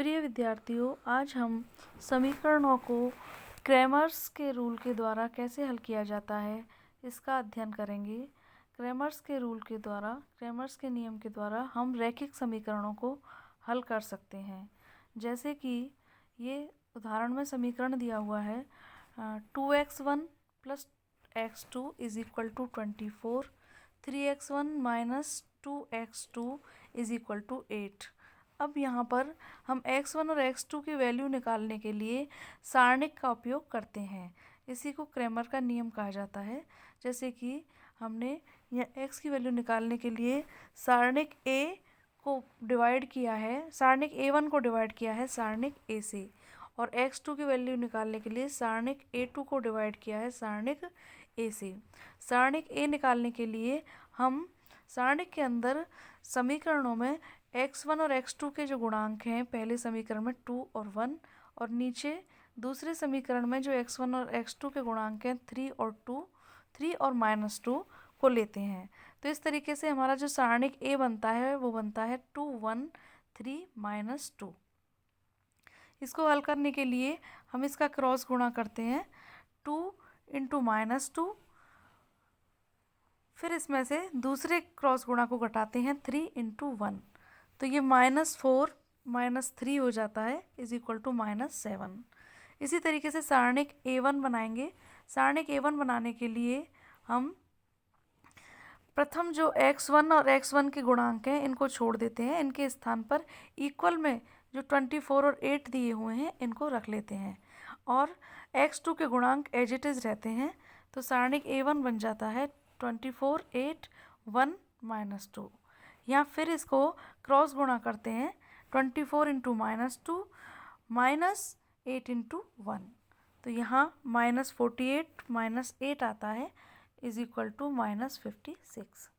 प्रिय विद्यार्थियों, आज हम समीकरणों को क्रैमर्स के रूल के द्वारा कैसे हल किया जाता है इसका अध्ययन करेंगे। क्रैमर्स के रूल के द्वारा, क्रैमर्स के नियम के द्वारा हम रैखिक समीकरणों को हल कर सकते हैं। जैसे कि ये उदाहरण में समीकरण दिया हुआ है 2x1 + x2 = 24, 3x1 - 2x2 = 8। अब यहाँ पर हम x1 और x2 की वैल्यू निकालने के लिए सारणिक का उपयोग करते हैं। इसी को क्रैमर का नियम कहा जाता है। जैसे कि हमने यह x की वैल्यू निकालने के लिए सारणिक a को डिवाइड किया है, सारणिक a1 को डिवाइड किया है सारणिक a से, और x2 की वैल्यू निकालने के लिए सारणिक a2 को डिवाइड किया है सारणिक a से। सारणिक a निकालने के लिए हम सारणिक के अंदर समीकरणों में x1 और x2 के जो गुणांक हैं, पहले समीकरण में 2 और 1, और नीचे दूसरे समीकरण में जो x1 और x2 के गुणांक हैं 3 और 2, 3 और -2 को लेते हैं। तो इस तरीके से हमारा जो सारणिक a बनता है वो बनता है 2 1 3 -2। इसको हल करने के लिए हम इसका क्रॉस गुणा करते हैं 2 × -2, फिर इसमें से दूसरे क्रॉस गुणा को घटाते हैं 3 × 1, तो ये -4 - 3 हो जाता है = -7। इसी तरीके से सारणिक a1 बनाएंगे। सारणिक a1 बनाने के लिए हम प्रथम जो x1 और x1 के गुणांक हैं इनको छोड़ देते हैं, इनके स्थान पर इक्वल में जो 24 और 8 दिए हुए हैं इनको रख लेते हैं, और x2 के गुणांक एज इट इज़ रहते हैं। तो सारणिक a1 बन जाता है 24 8 1 -2। यहाँ फिर इसको क्रॉस गुणा करते हैं 24 × -2 -8 × 1, तो यहाँ -48 -8 आता है = -56।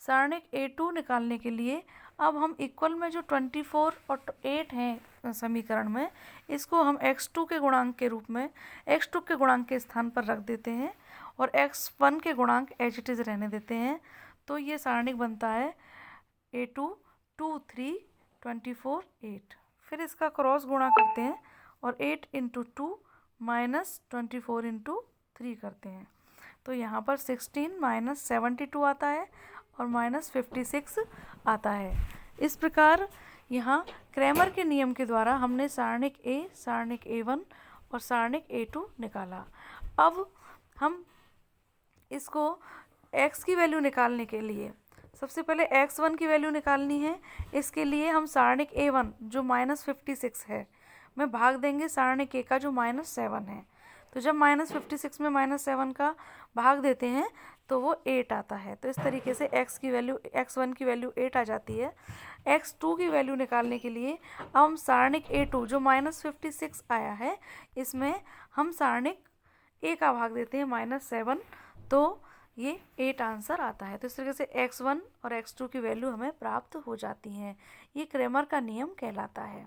सारणिक a2 निकालने के लिए अब हम इक्वल में जो 24 और 8 हैं समीकरण में, इसको हम x2 के गुणांक के रूप में x2 के गुणांक के स्थान पर रख देते हैं और x1 के गुणांक एज इट इज़ रहने देते हैं। तो ये सारणिक बनता है a2 2 3 24 8। फिर इसका क्रॉस गुणा करते हैं और 8 × 2 -24 × 3 करते हैं, तो यहाँ पर 16 - 72 आता है और -56 आता है। इस प्रकार यहाँ क्रैमर के नियम के द्वारा हमने सारणिक a, सारणिक a1 और सारणिक a2 निकाला। अब हम इसको x की वैल्यू निकालने के लिए सबसे पहले x1 की वैल्यू निकालनी है। इसके लिए हम सारणिक a1 जो -56 है में भाग देंगे सारणिक a का जो -7 है। तो जब -56 में -7 का भाग देते हैं तो वो 8 आता है। तो इस तरीके से x1 की वैल्यू 8 आ जाती है। x2 की वैल्यू निकालने के लिए अब हम सारणिक a2 जो -56 आया है इसमें हम सारणिक a का भाग देते हैं -7, तो ये 8 आंसर आता है। तो इस तरीके से x1 और x2 की वैल्यू हमें प्राप्त हो जाती हैं। ये क्रैमर का नियम कहलाता है।